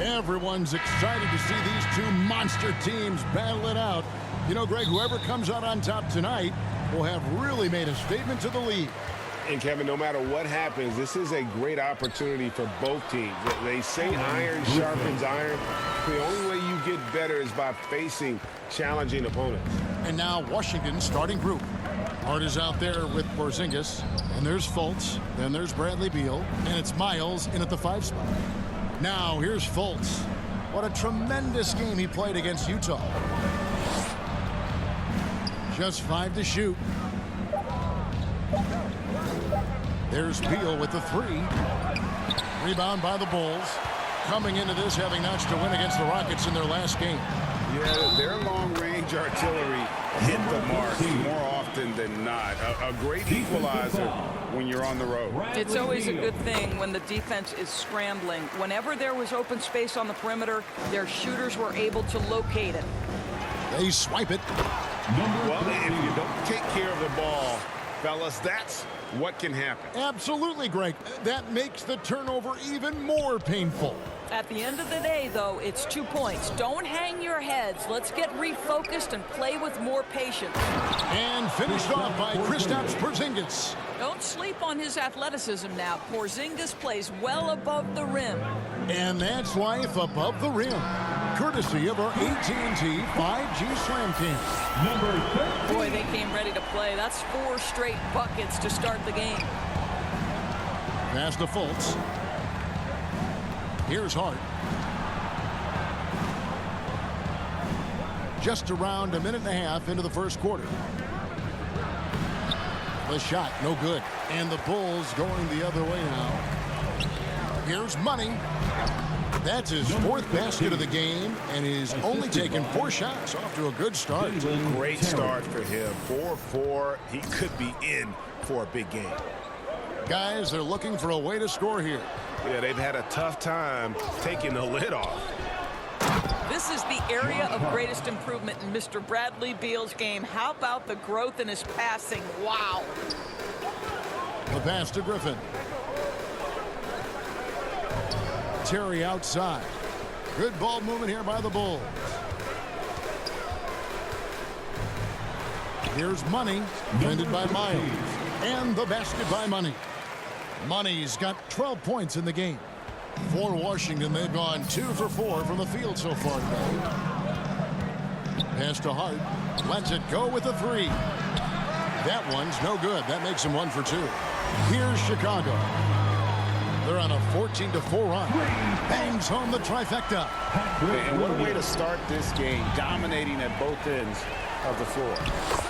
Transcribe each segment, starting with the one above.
Everyone's excited to see these two monster teams battle it out. You know, Greg, whoever comes out on top tonight will have really made a statement to the league. And, Kevin, no matter what happens, this is a great opportunity for both teams. They say iron sharpens iron. The only way you get better is by facing challenging opponents. And now Washington's starting group. Hart is out there with Porzingis. And there's Fultz. Then there's Bradley Beal. And it's Miles in at the 5 spot. Now here's Fultz. What a tremendous game he played against Utah. Just 5 to shoot. There's Beal with the 3. Rebound by the Bulls. Coming into this having notched a win against the Rockets in their last game. Yeah, their long-range artillery hit the mark more often than not. A great equalizer when you're on the road. It's always a good thing when the defense is scrambling. Whenever there was open space on the perimeter, their shooters were able to locate it. They swipe it. Well, if you don't take care of the ball, fellas, that's what can happen. Absolutely, Greg. That makes the turnover even more painful. At the end of the day, though, it's 2 points. Don't hang your heads. Let's get refocused and play with more patience. And finished off by Kristaps Porzingis. Don't sleep on his athleticism now. Porzingis plays well above the rim. And that's life above the rim. Courtesy of our AT&T 5G Slam Cam. Boy, they came ready to play. That's 4 straight buckets to start the game. Pass to Fultz. Here's Hart. Just around a minute and a half into the first quarter. The shot, no good. And the Bulls going the other way now. Here's Money. That's his 4th basket of the game, and he's only taken 4 shots. Off to a good start. Great start for him. 4-4. He could be in for a big game. Guys, they're looking for a way to score here. Yeah, they've had a tough time taking the lid off. This is the area of greatest improvement in Mr. Bradley Beal's game. How about the growth in his passing? Wow. The pass to Griffin. Terry outside. Good ball movement here by the Bulls. Here's Money, defended by Miles. And the basket by Money. Money's got 12 points in the game. For Washington, they've gone 2 for 4 from the field so far today. Pass to Hart. Lets it go with the 3. That one's no good. That makes him 1 for 2. Here's Chicago. They're on a 14-4 run. Bangs home the trifecta. And what a way to start this game, dominating at both ends of the floor.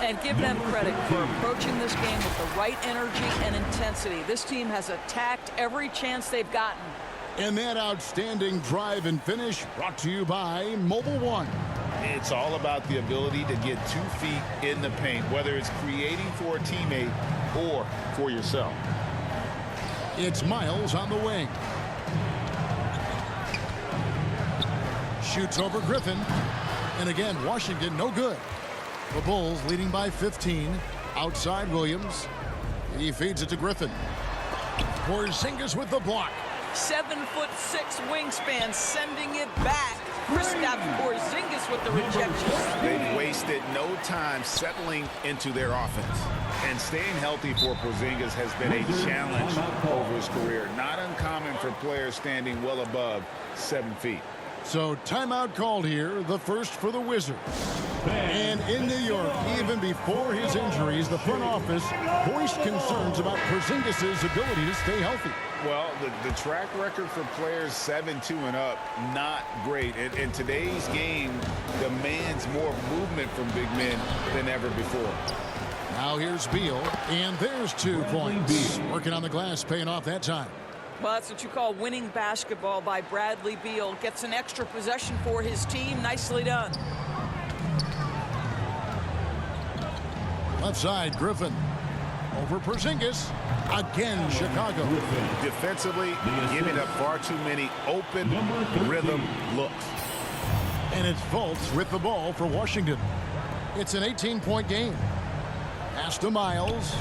And give them credit for approaching this game with the right energy and intensity. This team has attacked every chance they've gotten. And that outstanding drive and finish brought to you by Mobile One. It's all about the ability to get 2 feet in the paint, whether it's creating for a teammate or for yourself. It's Miles on the wing. Shoots over Griffin. And again, Washington no good. The Bulls leading by 15. Outside Williams. He feeds it to Griffin. Porzingis with the block. 7'6" wingspan, sending it back. Kristaps Porzingis with the rejection. They've wasted no time settling into their offense. And staying healthy for Porzingis has been a challenge over his career. Not uncommon for players standing well above 7 feet. So timeout called here, the first for the Wizards. And in New York, even before his injuries, the front office voiced concerns about Porzingis' ability to stay healthy. Well, the track record for players 7-2 and up, not great. And today's game demands more movement from big men than ever before. Now here's Beal, and there's 2 points. Working on the glass, paying off that time. Well, that's what you call winning basketball by Bradley Beal. Gets an extra possession for his team. Nicely done. Left side, Griffin. Over Porzingis. Again, Chicago. Defensively, giving up far too many open rhythm looks. And it's Fultz with the ball for Washington. It's an 18-point game. Pass to Miles.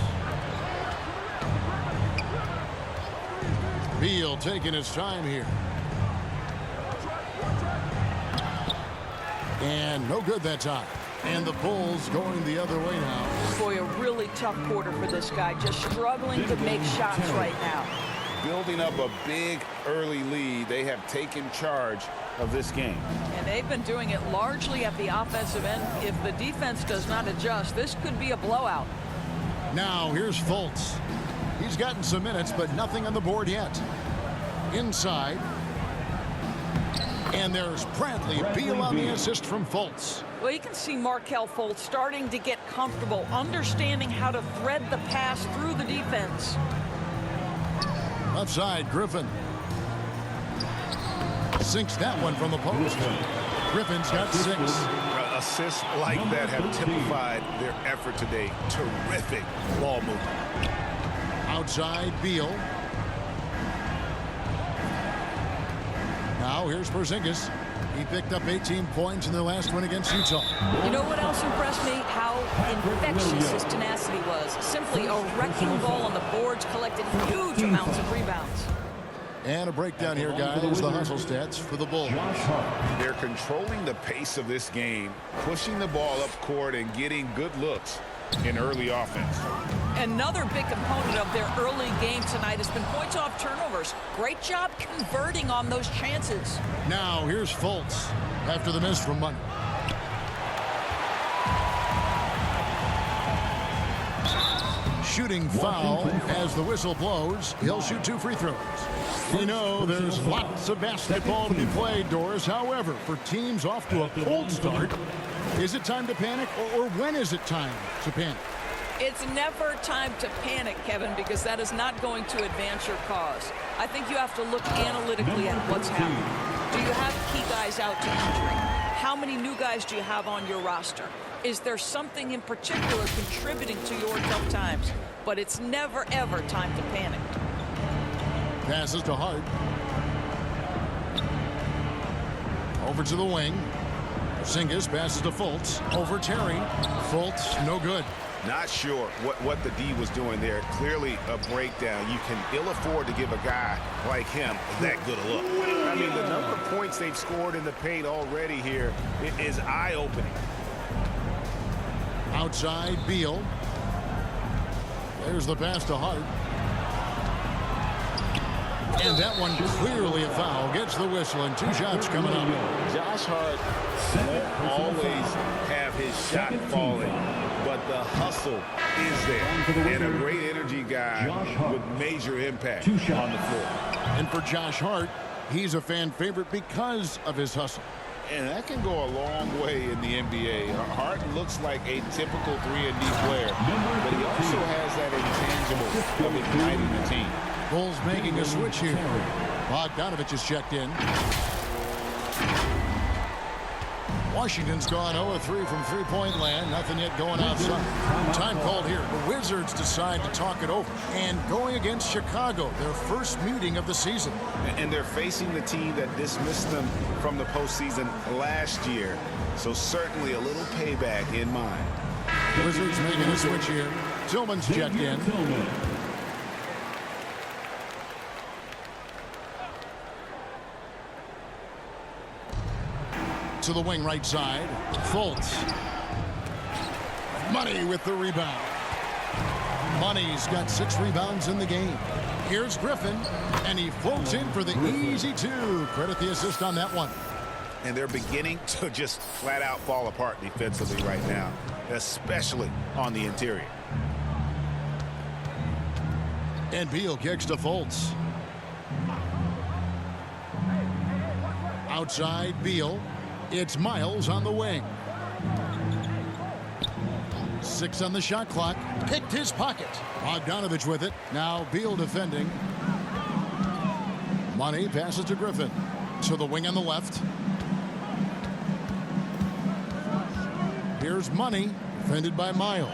Beal taking his time here. And no good that time. And the Bulls going the other way now. Boy, a really tough quarter for this guy. Just struggling to make shots right now. Building up a big early lead, they have taken charge of this game. And they've been doing it largely at the offensive end. If the defense does not adjust, this could be a blowout. Now here's Fultz. He's gotten some minutes, but nothing on the board yet. Inside. And there's Bradley Beal on the assist from Fultz. Well, you can see Markelle Fultz starting to get comfortable, understanding how to thread the pass through the defense. Left side, Griffin. Sinks that one from the post. Griffin's got 6. Assists like that have typified their effort today. Terrific ball movement. Outside, Beal. Now here's Porzingis. He picked up 18 points in their last win against Utah. You know what else impressed me? How infectious his tenacity was. Simply a wrecking ball on the boards, collected huge amounts of rebounds. And a breakdown here, guys. The hustle stats for the Bulls. They're controlling the pace of this game, pushing the ball up court and getting good looks in early offense. Another big component of their early game tonight has been points off turnovers. Great job converting on those chances. Now here's Fultz after the miss from Money. Shooting foul as the whistle blows. He'll shoot 2 free throws. We know there's lots of basketball to be played, Doris. However, for teams off to a cold start, is it time to panic, or when is it time to panic? It's never time to panic, Kevin, because that is not going to advance your cause. I think you have to look analytically at what's happening. Do you have key guys out to injury? How many new guys do you have on your roster? Is there something in particular contributing to your tough times? But it's never, ever time to panic. Passes to Hart. Over to the wing. Porzingis passes to Fultz. Over Terry. Fultz, no good. Not sure what the D was doing there. Clearly a breakdown. You can ill afford to give a guy like him that good a look. I mean, the number of points they've scored in the paint already here is eye-opening. Outside, Beal. There's the pass to Hart. And that one clearly a foul. Gets the whistle, and 2 shots coming up. Josh Hart won't always have his shot falling, but the hustle is there. And a great energy guy with major impact on the floor. And for Josh Hart, he's a fan favorite because of his hustle. And that can go a long way in the NBA. Hart looks like a typical 3-and-D player, but he also has that intangible of igniting the team. Bulls making a switch here. Bogdanovich is checked in. Washington's gone 0-3 from three-point land. Nothing yet going outside. Time called here. The Wizards decide to talk it over. And going against Chicago, their first meeting of the season. And they're facing the team that dismissed them from the postseason last year. So certainly a little payback in mind. Wizards making a switch here. Tillman's checked in. To the wing right side. Fultz. Money with the rebound. Money's got 6 rebounds in the game. Here's Griffin, and he floats in for the easy 2. Credit the assist on that one. And they're beginning to just flat out fall apart defensively right now, especially on the interior. And Beal kicks to Fultz. Outside, Beal. It's Miles on the wing. 6 on the shot clock. Picked his pocket. Bogdanovich with it. Now Beal defending. Money passes to Griffin. To the wing on the left. Here's Money. Defended by Miles.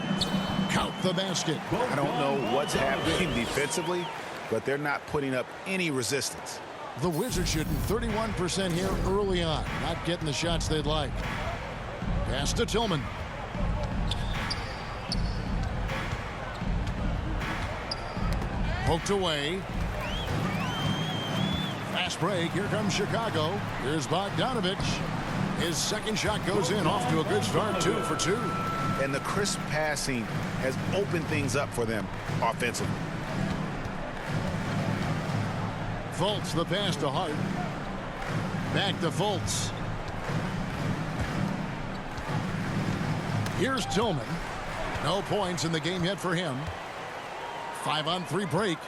Count the basket. I don't know what's happening defensively, but they're not putting up any resistance. The Wizards shooting 31% here early on. Not getting the shots they'd like. Pass to Tillman. Poked away. Fast break. Here comes Chicago. Here's Bogdanovich. His second shot goes in, off to a good start, 2 for 2. And the crisp passing has opened things up for them offensively. Fultz, the pass to Hart. Back to Fultz. Here's Tillman. No points in the game yet for him. 5-on-3 break.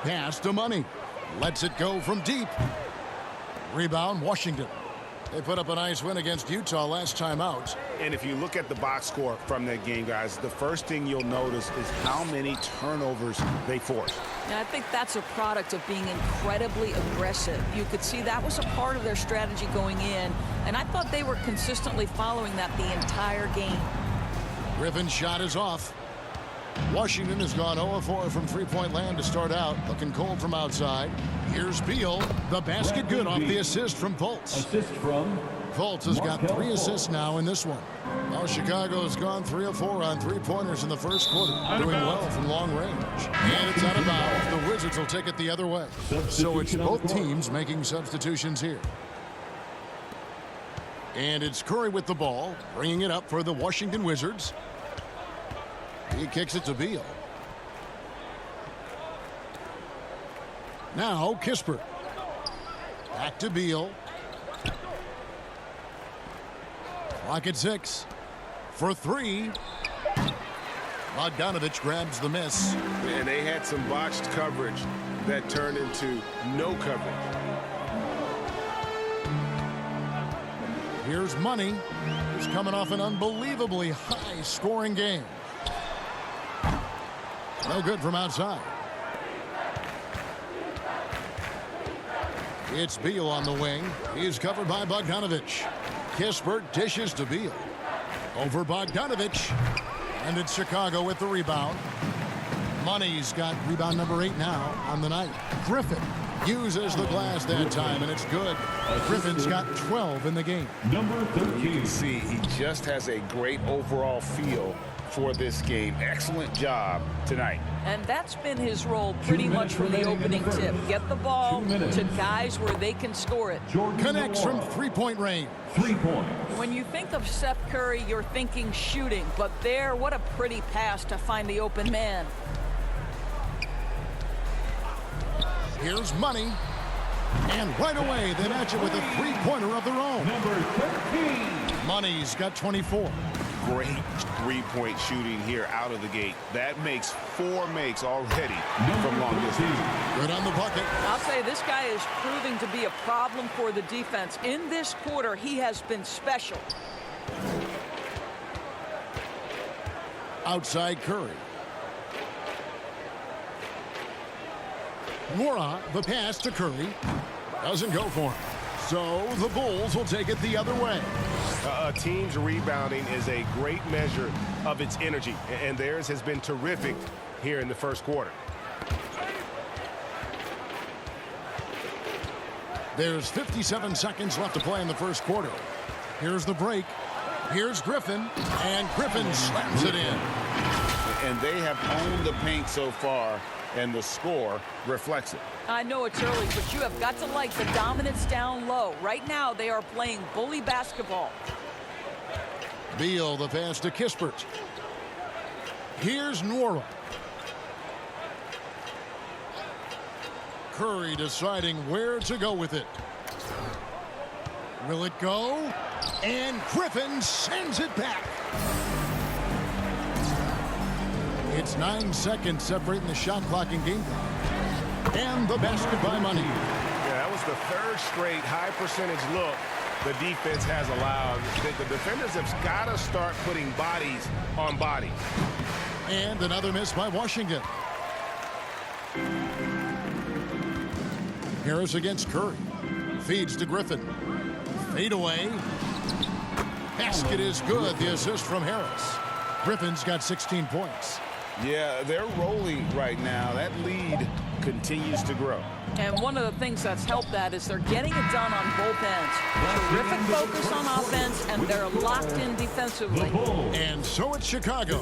Pass to Money. Lets it go from deep. Rebound, Washington. They put up a nice win against Utah last time out. And if you look at the box score from that game, guys, the first thing you'll notice is how many turnovers they forced. Yeah, I think that's a product of being incredibly aggressive. You could see that was a part of their strategy going in, and I thought they were consistently following that the entire game. Griffin's shot is off. Washington has gone 0-4 from three-point land to start out. Looking cold from outside. Here's Beal. The basket good off the assist from Fultz. Assist from Fultz has got Markelle 3 assists now in this one. Well, Chicago has gone 3 of 4 on three-pointers in the first quarter. Doing well from long range. And it's out of bounds. The Wizards will take it the other way. So it's both teams making substitutions here. And it's Curry with the ball, bringing it up for the Washington Wizards. He kicks it to Beal. Now Kispert. Back to Beal. Clock at 6. For 3. Bogdanovich grabs the miss. And they had some botched coverage that turned into no coverage. Here's Money, who's coming off an unbelievably high-scoring game. No good from outside. It's Beal on the wing. He's covered by Bogdanovich. Kispert dishes to Beal. Over Bogdanovich. And it's Chicago with the rebound. Money's got rebound number 8 now on the night. Griffin uses the glass that time, and it's good. Griffin's got 12 in the game. number 13. You can see he just has a great overall feel for this game. Excellent job tonight. And that's been his role pretty much from the opening tip. Get the ball to guys where they can score it. Jordan Connects from Noir, three-point range. 3 points. When you think of Seth Curry, you're thinking shooting. But there, what a pretty pass to find the open man. Here's Money. And right away, they match it with a three-pointer of their own. Number 13. Money's got 24. Great three-point shooting here out of the gate. That makes 4 makes already from long distance. Good on the bucket. I'll say this guy is proving to be a problem for the defense. In this quarter, he has been special. Outside Curry. Nwora, the pass to Curry. Doesn't go for him. So the Bulls will take it the other way. A team's rebounding is a great measure of its energy, and theirs has been terrific here in the first quarter. There's 57 seconds left to play in the first quarter. Here's the break. Here's Griffin, and Griffin slams it in. And they have owned the paint so far, and the score reflects it. I know it's early, but you have got to like the dominance down low. Right now, they are playing bully basketball. Beal, the pass to Kispert. Here's Nwora. Curry deciding where to go with it. Will it go? And Griffin sends it back. It's 9 seconds separating the shot clock and game clock. And the basket by Money. Yeah, that was the 3rd straight high percentage look the defense has allowed. The defenders have got to start putting bodies on bodies. And another miss by Washington. Harris against Curry. Feeds to Griffin. Fade away. Basket is good. The assist from Harris. Griffin's got 16 points. Yeah, they're rolling right now. That lead continues to grow. And one of the things that's helped that is they're getting it done on both ends. Terrific focus on offense, and they're locked in defensively. And so it's Chicago,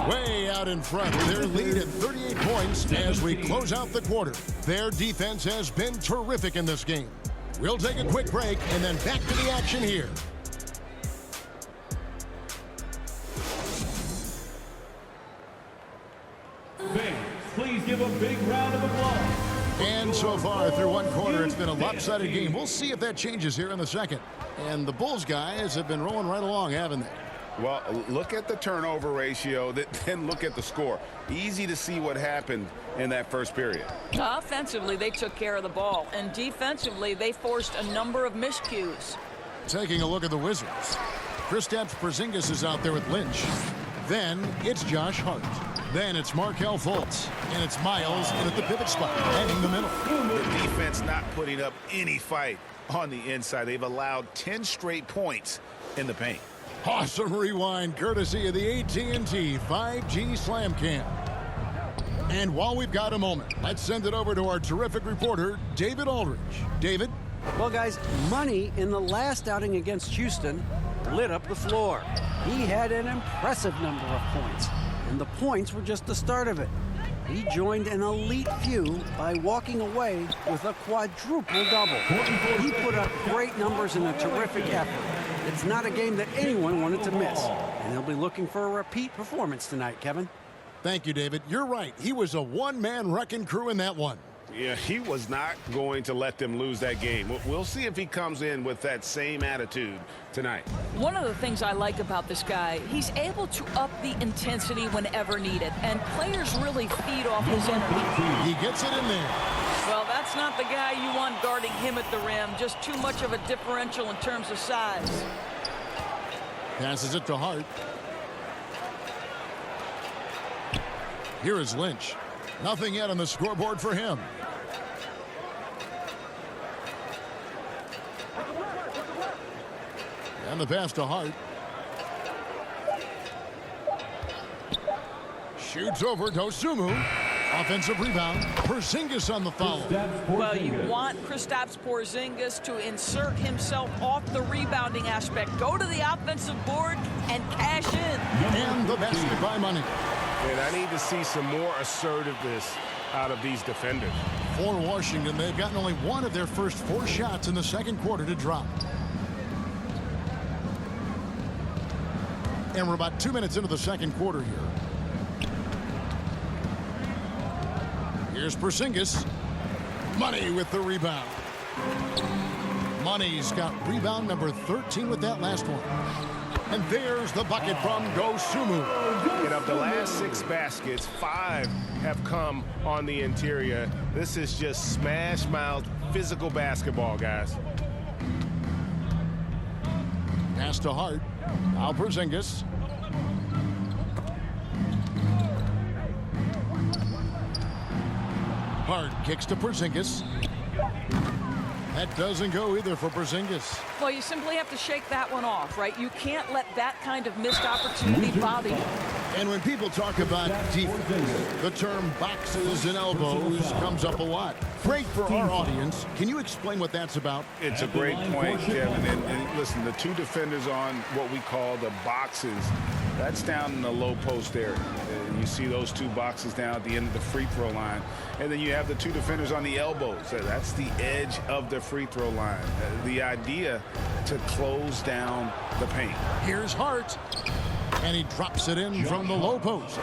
way out in front. Their lead at 38 points as we close out the quarter. Their defense has been terrific in this game. We'll take a quick break and then back to the action here. Fans, please give a big round of applause. And so far through one quarter, it's been a lopsided game. We'll see if that changes here in the second. And the Bulls guys have been rolling right along, haven't they? Well, look at the turnover ratio, then look at the score. Easy to see what happened in that first period. Offensively, they took care of the ball, and defensively, they forced a number of miscues. Taking a look at the Wizards. Kristaps Porzingis is out there with Lynch. Then it's Josh Hart. Then it's Markelle Fultz. And it's Miles in at the pivot spot, heading the middle. The defense not putting up any fight on the inside. They've allowed 10 straight points in the paint. Awesome rewind, courtesy of the AT&T 5G Slam Cam. And while we've got a moment, let's send it over to our terrific reporter, David Aldridge. David? Well, guys, Money in the last outing against Houston lit up the floor. He had an impressive number of points, and the points were just the start of it. He joined an elite few by walking away with a quadruple double. He put up great numbers in a terrific effort. It's not a game that anyone wanted to miss, and he'll be looking for a repeat performance tonight, Kevin. Thank you, David. You're right. He was a one-man wrecking crew in that one. Yeah, he was not going to let them lose that game. We'll see if he comes in with that same attitude tonight. One of the things I like about this guy, he's able to up the intensity whenever needed, and players really feed off his energy. He gets it in there. Well, that's not the guy you want guarding him at the rim. Just too much of a differential in terms of size. Passes it to Hart. Here is Lynch. Nothing yet on the scoreboard for him. And the pass to Hart. Shoots over Dosunmu. Offensive rebound. Porzingis on the foul. Well, you want Kristaps Porzingis to insert himself off the rebounding aspect. Go to the offensive board and cash in. And the basket by Money. And I need to see some more assertiveness out of these defenders. For Washington, they've gotten only one of their first 4 shots in the second quarter to drop. And we're about 2 minutes into the second quarter here. Here's Porzingis. Money with the rebound. Money's got rebound number 13 with that last one. And there's the bucket from Dosunmu. And of the last 6 baskets, 5 have come on the interior. This is just smash mouth physical basketball, guys. Pass to Hart. Now Porzingis. Hart kicks to Porzingis. That doesn't go either for Porzingis. Well, you simply have to shake that one off, right? You can't let that kind of missed opportunity bother you. And when people talk about defense, the term boxes and elbows comes up a lot. Great for our audience. Can you explain what that's about? It's a great point, Kevin. And listen, the 2 defenders on what we call the boxes, that's down in the low post area. You see those 2 boxes down at the end of the free throw line. And then you have the 2 defenders on the elbows. That's the edge of the free throw line. The idea to close down the paint. Here's Hart. And he drops it in from the low post.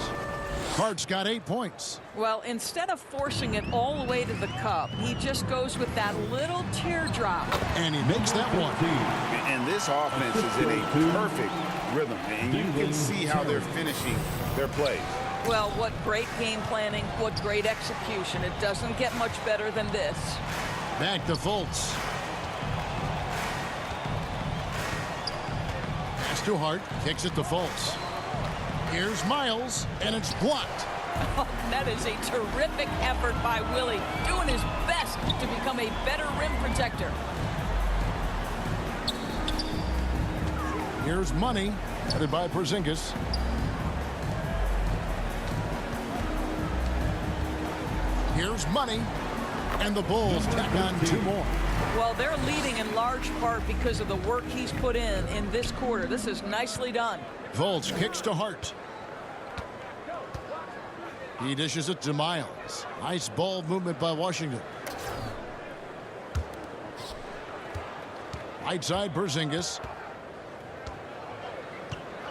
Hart's got 8 points. Well, instead of forcing it all the way to the cup, he just goes with that little teardrop. And he makes that one. And this offense is in a perfect rhythm. And you can see how they're finishing their plays. Well, what great game planning, what great execution. It doesn't get much better than this. Back to Fultz. Pass to Hart. Kicks it to Fultz. Here's Miles, and it's blocked. Oh, that is a terrific effort by Willie, doing his best to become a better rim protector. Here's Money, headed by Porzingis. Here's Money, and the Bulls tack on 2 more. Well, they're leading in large part because of the work he's put in this quarter. This is nicely done. Fultz kicks to Hart. He dishes it to Miles. Nice ball movement by Washington. Right side, Porzingis.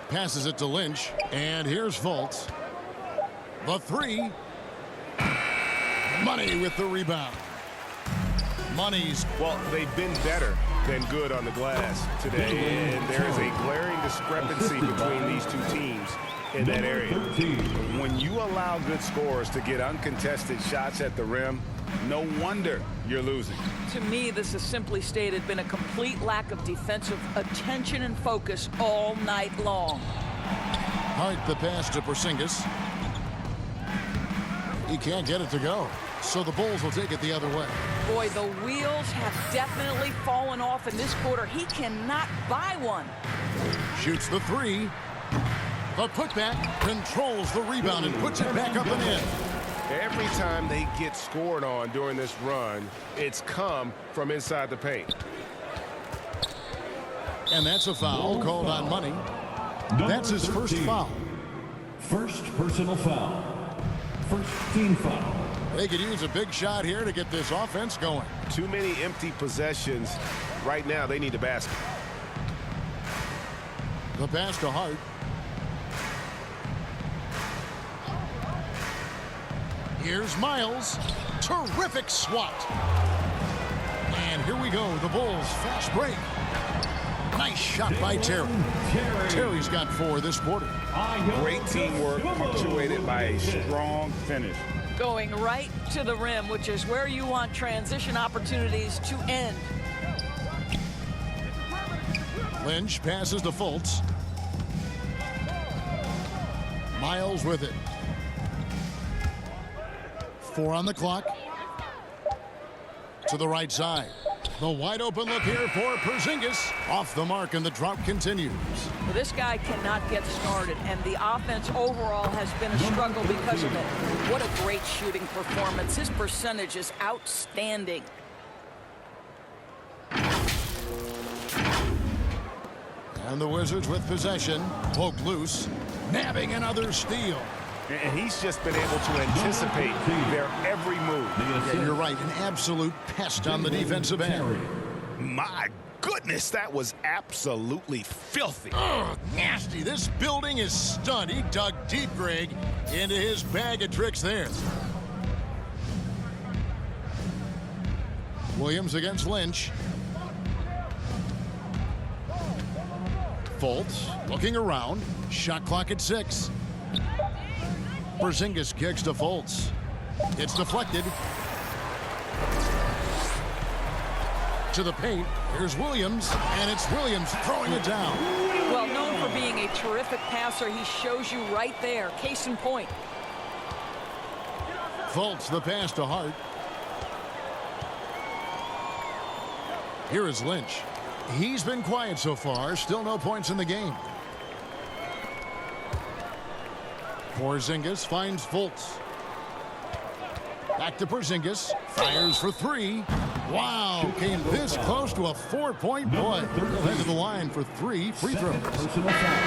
Passes it to Lynch. And here's Fultz. The three. Money with the rebound. Money's. Well, they've been better than good on the glass today, and there is a glaring discrepancy between these two teams in that area. When you allow good scorers to get uncontested shots at the rim, no wonder you're losing. To me, this has simply stated been a complete lack of defensive attention and focus all night long. Hart the pass to Porzingis. He can't get it to go. So the Bulls will take it the other way. Boy, the wheels have definitely fallen off in this quarter. He cannot buy one. Shoots the three. The putback, controls the rebound and puts it back up and in. Every time they get scored on during this run, it's come from inside the paint. And that's a foul called on Money. That's his first foul. First personal foul. First team foul. They could use a big shot here to get this offense going. Too many empty possessions. Right now, they need a basket. The pass to Hart. Here's Miles. Terrific swat. And here we go. The Bulls fast break. Nice shot by Terry. Terry's got 4 this quarter. Great teamwork punctuated by a strong finish. Going right to the rim, which is where you want transition opportunities to end. Lynch passes to Fultz. Miles with it. 4 on the clock. To the right side. The wide open look here for Porzingis. Off the mark, and the drought continues. Well, this guy cannot get started, and the offense overall has been a struggle because of it. What a great shooting performance. His percentage is outstanding. And the Wizards with possession. Poked loose. Nabbing another steal. And he's just been able to anticipate their every move. Yeah, you're right. An absolute pest on the defensive end. My goodness, that was absolutely filthy. Ugh, nasty. This building is stunned. He dug deep, Greg, into his bag of tricks there. Williams against Lynch. Fultz looking around. Shot clock at 6. Porzingis kicks to Fultz. It's deflected. To the paint. Here's Williams, and it's Williams throwing it down. Well, known for being a terrific passer, he shows you right there. Case in point. Fultz the pass to Hart. Here is Lynch. He's been quiet so far. Still no points in the game. Porzingis finds Fultz. Back to Porzingis. Fires for 3. Wow, came this close to a 4-point play. He'll head to the line for 3 free throws. Personal foul.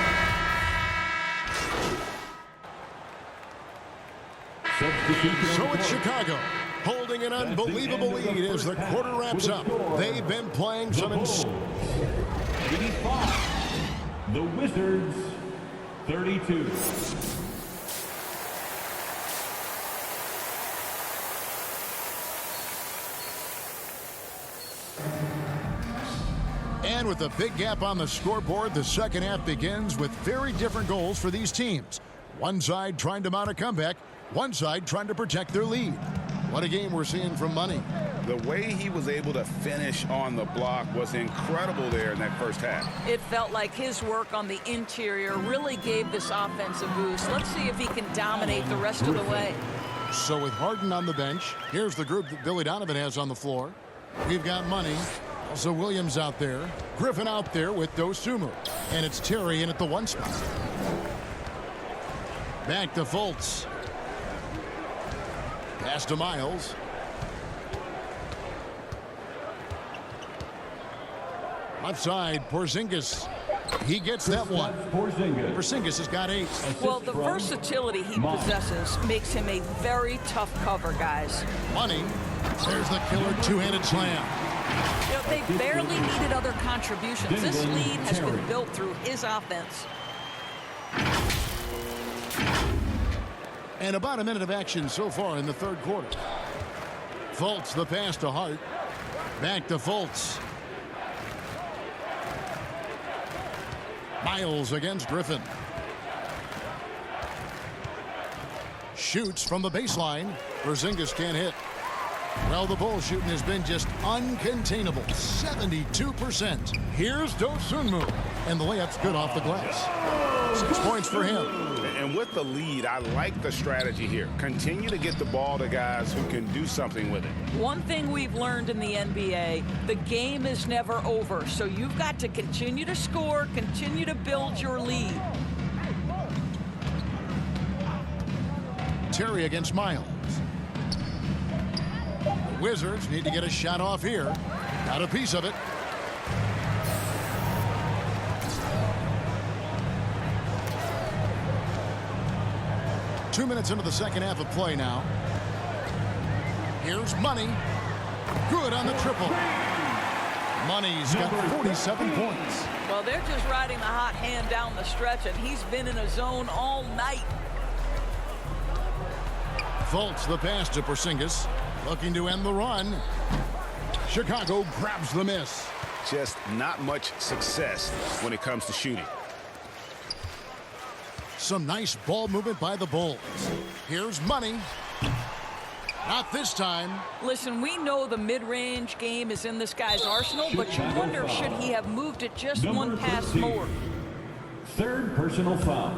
So it's Chicago holding an unbelievable lead as the quarter wraps up. They've been playing some 85. The Wizards 32. And with a big gap on the scoreboard, the second half begins with very different goals for these teams. One side trying to mount a comeback, one side trying to protect their lead. What a game we're seeing from Money. The way he was able to finish on the block was incredible there in that first half. It felt like his work on the interior really gave this offense a boost. Let's see if he can dominate the rest of the way. So with Harden on the bench, here's the group that Billy Donovan has on the floor. We've got Money. Also Williams out there. Griffin out there with Dosunmu. And it's Terry in at the 1 spot. Back to Fultz. Pass to Miles. Left side, Porzingis. He gets that one. Porzingis has got 8. Well, the versatility he possesses makes him a very tough cover, guys. Money. There's the killer two-handed slam. You know, they barely needed other contributions. This lead has been built through his offense. And about a minute of action so far in the third quarter. Fultz the pass to Hart. Back to Fultz. Miles against Griffin. Shoots from the baseline. Porzingis can't hit. Well, the ball shooting has been just uncontainable. 72%. Here's Dosunmu. And the layup's good off the glass. 6 points for him. And with the lead, I like the strategy here. Continue to get the ball to guys who can do something with it. One thing we've learned in the NBA, the game is never over. So you've got to continue to score, continue to build your lead. Terry against Miles. The Wizards need to get a shot off here. Got a piece of it. Two minutes into the second half of play now. Here's Money. Good on the triple. Money's got 47 points. Well, they're just riding the hot hand down the stretch, and he's been in a zone all night. Fultz the pass to Porzingis. Looking to end the run. Chicago grabs the miss. Just not much success when it comes to shooting. Some nice ball movement by the Bulls. Here's Money. Not this time. Listen, we know the mid-range game is in this guy's arsenal, but you wonder, should he have moved it just one pass 13. more? Third personal foul.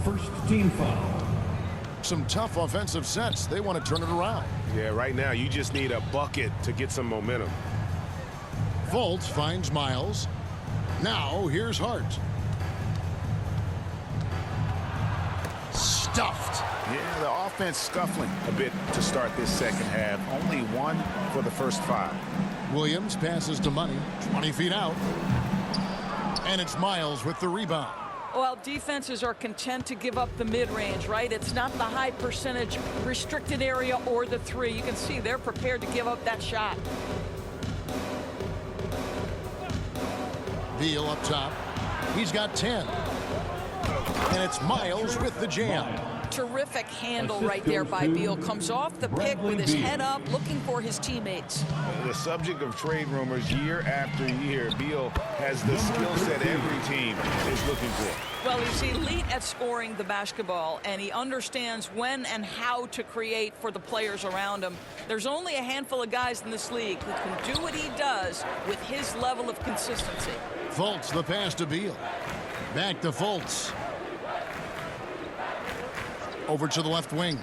First team foul. Some tough offensive sets. They want to turn it around. Yeah, right now you just need a bucket to get some momentum. Fultz finds Miles. Now here's Hart. Stuffed. Yeah, the offense scuffling a bit to start this second half. Only one for the first 5. Williams passes to Money. 20 feet out. And it's Miles with the rebound. Well, defenses are content to give up the mid-range, right? It's not the high percentage restricted area or the 3. You can see they're prepared to give up that shot. Beal up top. He's got 10. And it's Miles with the jam. Terrific handle right there by Beal. Comes off the pick with his head up, looking for his teammates. The subject of trade rumors year after year. Beal has the skill set every team is looking for. Well, he's elite at scoring the basketball, and he understands when and how to create for the players around him. There's only a handful of guys in this league who can do what he does with his level of consistency. Fultz the pass to Beal. Back to Fultz. Over to the left wing.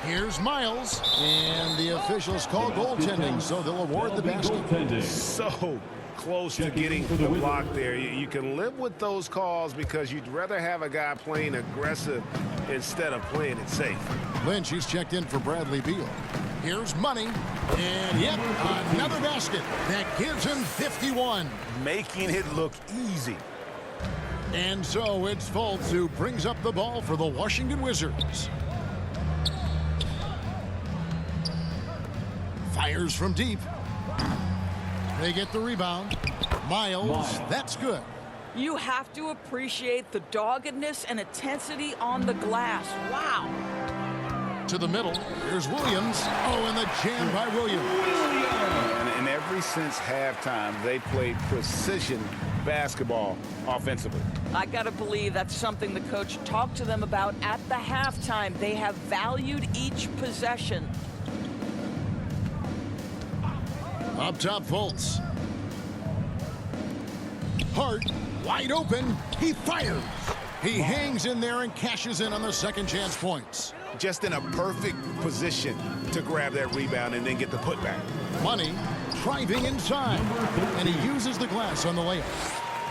Here's Miles. And the officials call goaltending, so they'll award the basket. So close to getting the block there. You can live with those calls because you'd rather have a guy playing aggressive instead of playing it safe. Lynch, he's checked in for Bradley Beal. Here's Money. And yep, another basket. That gives him 51. Making it look easy. And so it's Fultz who brings up the ball for the Washington Wizards. Fires from deep. They get the rebound. Miles, that's good. You have to appreciate the doggedness and intensity on the glass. Wow. To the middle. Here's Williams. Oh, and the jam by Williams. And ever since halftime, they played precision basketball offensively. I got to believe that's something the coach talked to them about at the halftime. They have valued each possession. Up top, Fultz. Hart, wide open. He fires. He hangs in there and cashes in on the second chance points. Just in a perfect position to grab that rebound and then get the putback. Money driving inside. And he uses the glass on the layup.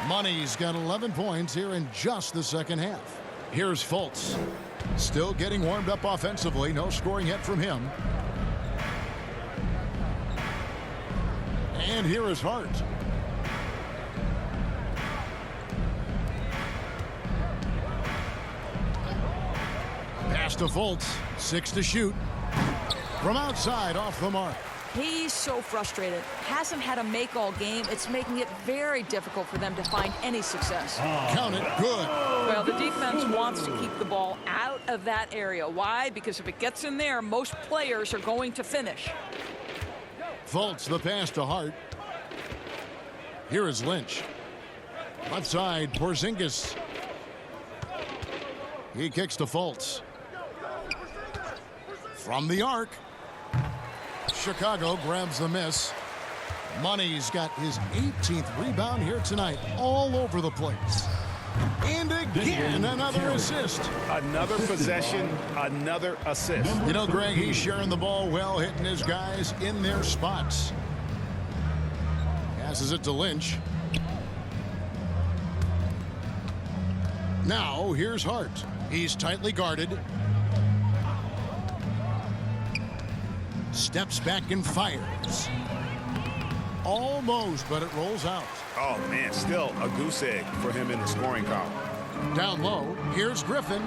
Money's got 11 points here in just the second half. Here's Fultz. Still getting warmed up offensively. No scoring yet from him. And here is Hart. Pass to Fultz. 6 to shoot. From outside, off the mark. He's so frustrated. Hasn't had a make all game. It's making it very difficult for them to find any success. Count it. Good. Well, the defense wants to keep the ball out of that area. Why? Because if it gets in there, most players are going to finish. Fultz the pass to Hart. Here is Lynch. Left side, Porzingis. He kicks to Fultz. From the arc. Chicago grabs the miss. Money's got his 18th rebound here tonight. All over the place. And again, another assist. Another possession, another assist. You know, Greg, he's sharing the ball well, hitting his guys in their spots. Passes it to Lynch. Now, here's Hart. He's tightly guarded. Steps back and fires. Almost, but it rolls out. Oh, man, still a goose egg for him in the scoring column. Down low, here's Griffin.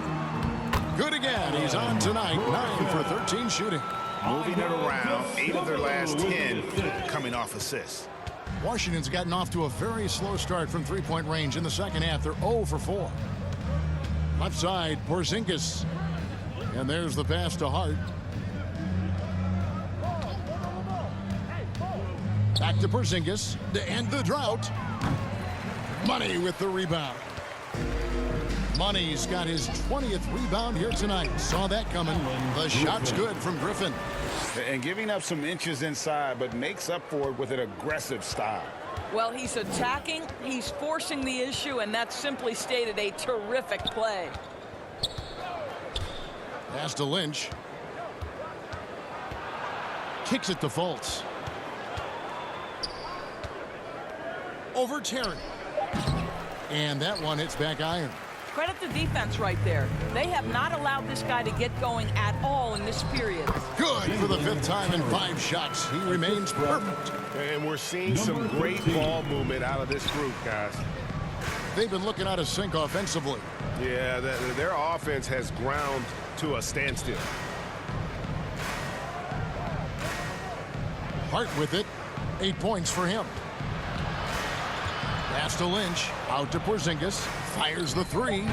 Good again. He's on tonight. 9 for 13 shooting. Moving it around, 8 of their last 10 coming off assists. Washington's gotten off to a very slow start from three-point range in the second half. They're 0 for 4. Left side, Porzingis. And there's the pass to Hart. Back to Porzingis to end the drought. Money with the rebound. Money's got his 20th rebound here tonight. Saw that coming. The shot's good from Griffin. And giving up some inches inside, but makes up for it with an aggressive style. Well, he's attacking, he's forcing the issue, and that's simply stated a terrific play. Pass to Lynch. Kicks it to Fultz. Over Terry. And that one hits back iron. Credit the defense right there. They have not allowed this guy to get going at all in this period. Good for the 5th time in 5 shots. He remains perfect. And we're seeing some great ball movement out of this group, guys. They've been looking out of sync offensively. Yeah, their offense has ground to a standstill. Hart with it. 8 points for him. Pass to Lynch. Out to Porzingis. Fires the 3.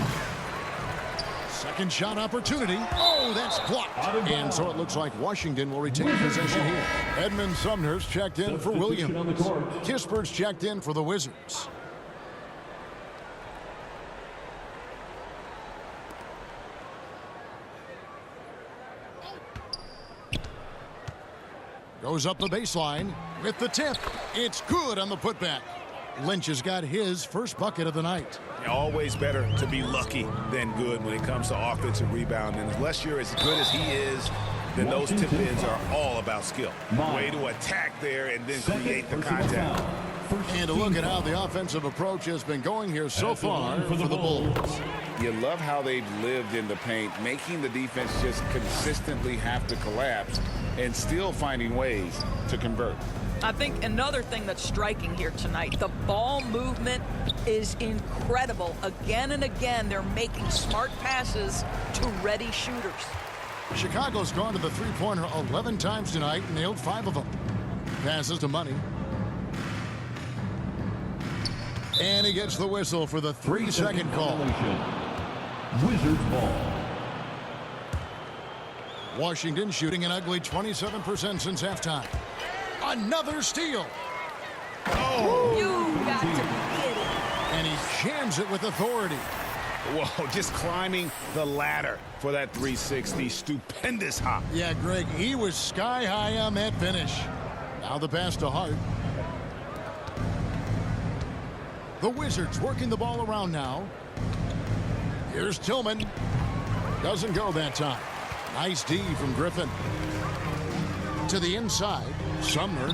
Second shot opportunity. Oh, that's blocked. And so it looks like Washington will retain possession here. Edmund Sumner's checked in for Williams. Kispert's checked in for the Wizards. Goes up the baseline with the tip. It's good on the putback. Lynch has got his first bucket of the night. Always better to be lucky than good when it comes to offensive rebounding. Unless you're as good as he is, then those tip-ins are all about skill. Way to attack there and then create the contact. And to look at how the offensive approach has been going here so far for the Bulls. You love how they've lived in the paint, making the defense just consistently have to collapse and still finding ways to convert. I think another thing that's striking here tonight, the ball movement is incredible. Again and again, they're making smart passes to ready shooters. Chicago's gone to the three-pointer 11 times tonight and nailed 5 of them. Passes to Money. And he gets the whistle for the 3-second call. Wizards ball. Washington shooting an ugly 27% since halftime. Another steal. You got to be kidding. And he jams it with authority. Whoa, just climbing the ladder for that 360. Stupendous hop. Yeah, Greg, he was sky high on that finish. Now the pass to Hart. The Wizards working the ball around now. Here's Tillman. Doesn't go that time. Nice D from Griffin. To the inside. Sumner.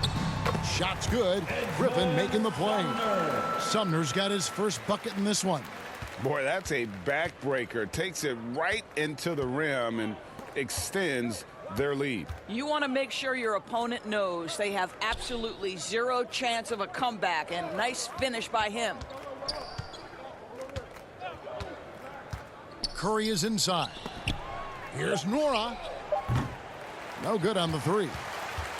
Shot's good. Griffin making the play. Sumner's got his first bucket in this one. Boy, that's a backbreaker. Takes it right into the rim and extends their lead. You want to make sure your opponent knows they have absolutely zero chance of a comeback, and nice finish by him. Curry is inside. Here's Nora. No good on the 3.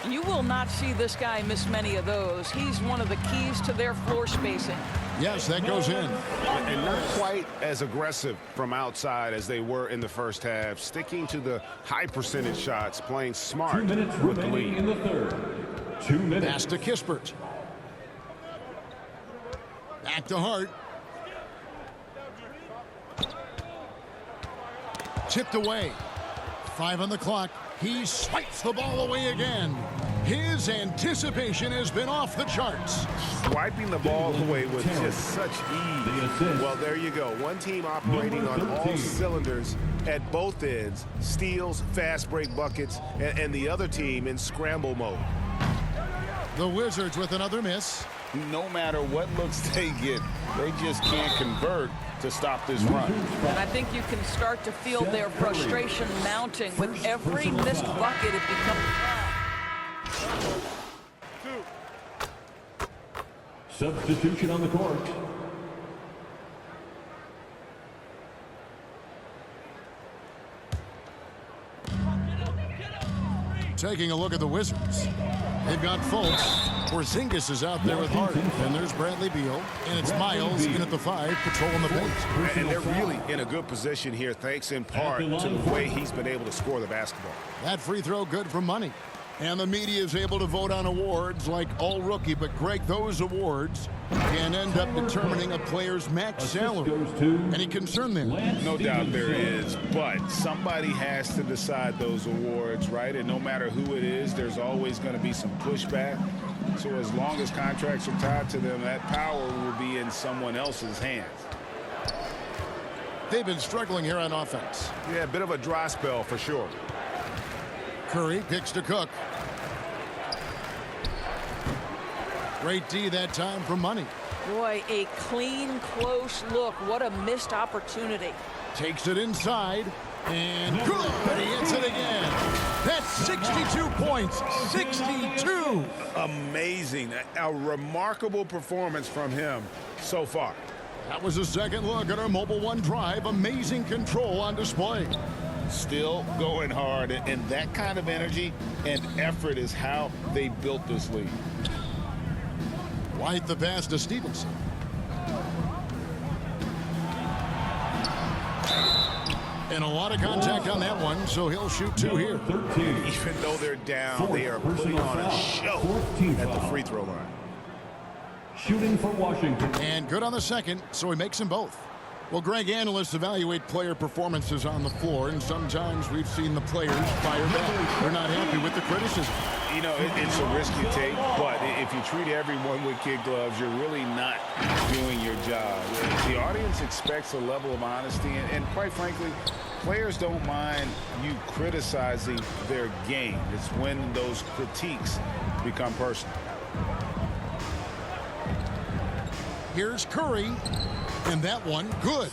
You will not see this guy miss many of those. He's one of the keys to their floor spacing. Yes, that goes in. And not quite as aggressive from outside as they were in the first half. Sticking to the high percentage shots, playing smart 2 minutes with the remaining lead. in the third. 2 minutes. Pass to Kispert. Back to Hart. Tipped away. 5 on the clock. He swipes the ball away again. His anticipation has been off the charts. Swiping the ball away with just such ease. Well, there you go. One team operating on all cylinders at both ends. Steals, fast break buckets, and the other team in scramble mode. The Wizards with another miss. No matter what looks they get, they just can't convert to stop this run. And I think you can start to feel their frustration mounting. With every missed bucket, it becomes Substitution on the court. Taking a look at the Wizards. They've got Fultz. Porzingis is out there with Hart. And there's Bradley Beal. And it's Miles in at the 5, patrolling the paint. And they're really in a good position here, thanks in part to the way he's been able to score the basketball. That free throw good for money. And the media is able to vote on awards like all rookie. But, Greg, those awards can end up determining a player's max salary. Any concern there? No doubt there is, but somebody has to decide those awards, right? And no matter who it is, there's always going to be some pushback. So as long as contracts are tied to them, that power will be in someone else's hands. They've been struggling here on offense. Yeah, a bit of a dry spell for sure. Curry picks to Cook. Great D that time from Money. boy, a clean, close look. What a missed opportunity. Takes it inside. And good. He hits it again. That's 62 points. 62. Amazing. A remarkable performance from him so far. That was a second look at our Mobile One drive. Amazing control on display. Still going hard, and that kind of energy and effort is how they built this league. White the pass to Stevenson. And a lot of contact on that one, so he'll shoot two here. Even though they're down, they are putting on a show at the free throw line. Shooting for Washington. And good on the second, so he makes them both. Well, Greg, analysts evaluate player performances on the floor, and sometimes we've seen the players fire back. They're not happy with the criticism. You know, it's a risk you take, but if you treat everyone with kid gloves, you're really not doing your job. The audience expects a level of honesty, and quite frankly, players don't mind you criticizing their game. It's when those critiques become personal. Here's Curry. And that one, good.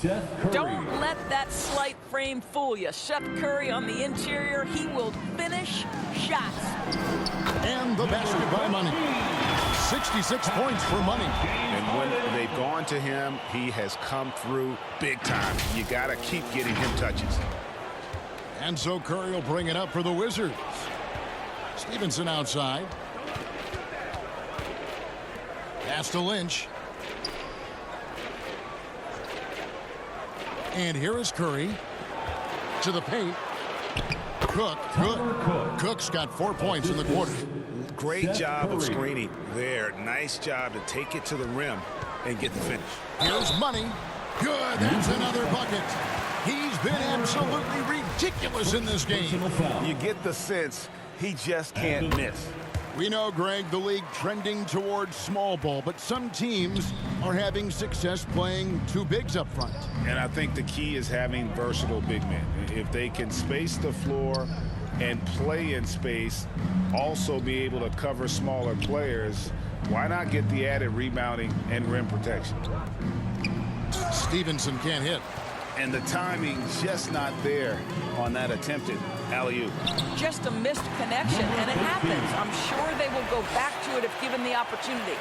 Don't let that slight frame fool you. Seth Curry on the interior. He will finish shots. And the basket by Money. 66 points for Money. And when they've gone to him, he has come through big time. You got to keep getting him touches. And so Curry will bring it up for the Wizards. Stevenson outside. Pass to Lynch. And here is Curry to the paint. Cook, good. Cook's got 4 points in the quarter. Great job of screening there. Nice job to take it to the rim and get the finish. Here's Money. Good. That's another bucket. He's been absolutely ridiculous in this game. You get the sense he just can't miss. We know, Greg, the league trending towards small ball, but some teams are having success playing two bigs up front. And I think the key is having versatile big men. If they can space the floor and play in space, also be able to cover smaller players, why not get the added rebounding and rim protection? Stevenson can't hit. And the timing just not there on that attempted alley-oop. Just a missed connection, and it happens. I'm sure they will go back to it if given the opportunity.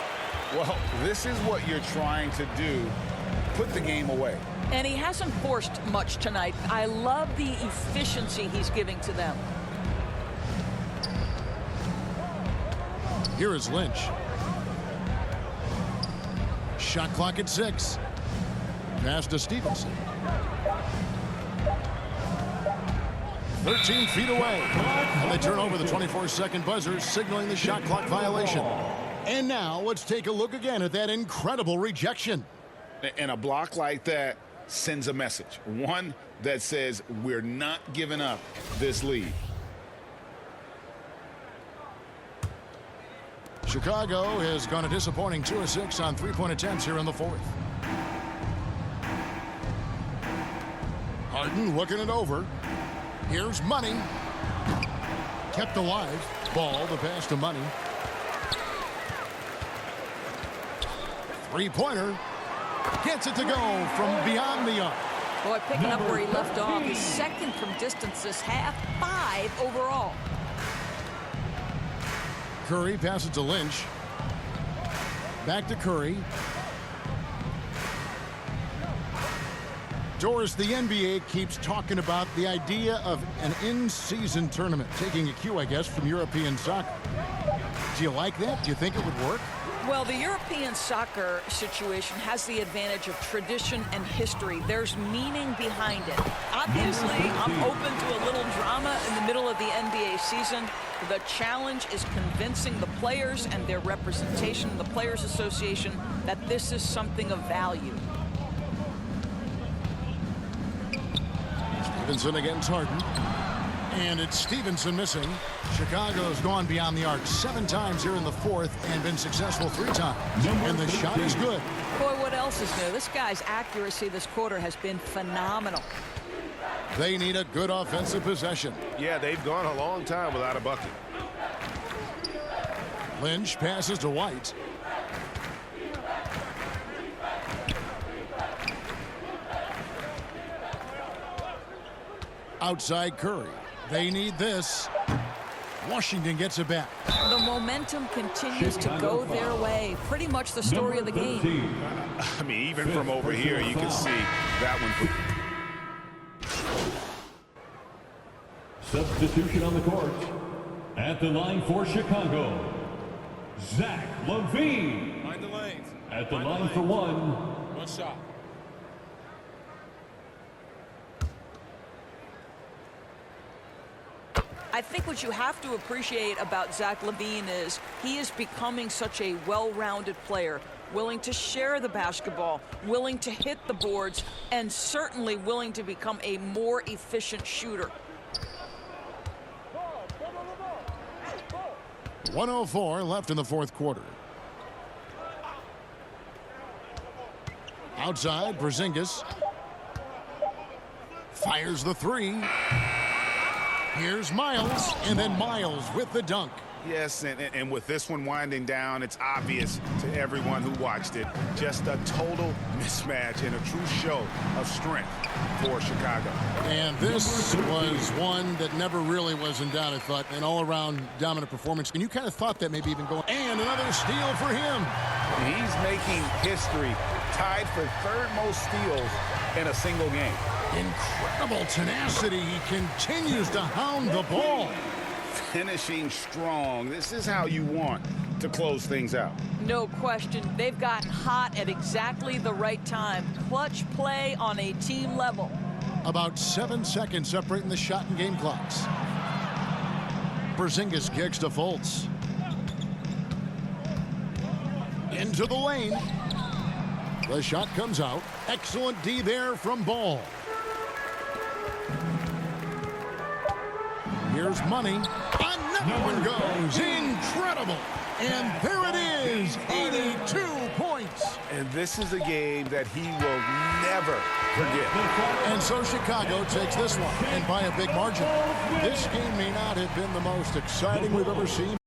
Well, this is what you're trying to do. Put the game away. And he hasn't forced much tonight. I love the efficiency he's giving to them. Here is Lynch. Shot clock at 6. Pass to Stevenson. 13 feet away. And they turn over the 24-second buzzer, signaling the shot clock violation. And now let's take a look again at that incredible rejection. And a block like that sends a message. One that says we're not giving up this lead. Chicago has gone a disappointing 2 of 6 on three-point attempts here in the fourth. Harden looking it over. Here's Money. Kept alive. Ball, the pass to Money. Three-pointer. Gets it to go from beyond the arc. Boy, picking up where he left off. His second from distance this half, 5 overall. Curry passes to Lynch. Back to Curry. Doris, the NBA keeps talking about the idea of an in-season tournament, taking a cue, I guess, from European soccer. Do you like that? Do you think it would work? Well, the European soccer situation has the advantage of tradition and history. There's meaning behind it. Obviously, I'm open to a little drama in the middle of the NBA season. The challenge is convincing the players and their representation, the Players Association, that this is something of value. Stevenson against Harden. And it's Stevenson missing. Chicago's gone beyond the arc 7 times here in the fourth and been successful 3 times. And the shot is good. Boy, what else is new? This guy's accuracy this quarter has been phenomenal. They need a good offensive possession. Yeah, they've gone a long time without a bucket. Lynch passes to White. Outside Curry. They need this. Washington gets it back. The momentum continues to go their way. Pretty much the story of the game. I mean, even from over here, you can see that one. Substitution on the court. At the line for Chicago, Zach LaVine. Mind the lanes. At the line for one. One shot. I think what you have to appreciate about Zach LaVine is he is becoming such a well-rounded player, willing to share the basketball, willing to hit the boards, and certainly willing to become a more efficient shooter. 1:04 left in the fourth quarter. Outside, Porzingis fires the 3. Here's Miles, and then Miles with the dunk. Yes, and with this one winding down, it's obvious to everyone who watched it. Just a total mismatch and a true show of strength for Chicago. And this was one that never really was in doubt, I thought. An all-around dominant performance. And you kind of thought that maybe even going. And another steal for him. He's making history, tied for 3rd most steals in a single game. Incredible tenacity. He continues to hound the ball. Finishing strong. This is how you want to close things out. No question. They've gotten hot at exactly the right time. Clutch play on a team level. About 7 seconds separating the shot and game clocks. Porzingis kicks to Fultz. Into the lane. The shot comes out. Excellent D there from Ball. Here's Money. Another one goes. Incredible. And there it is. 82 points. And this is a game that he will never forget. And so Chicago takes this one, and by a big margin. This game may not have been the most exciting we've ever seen.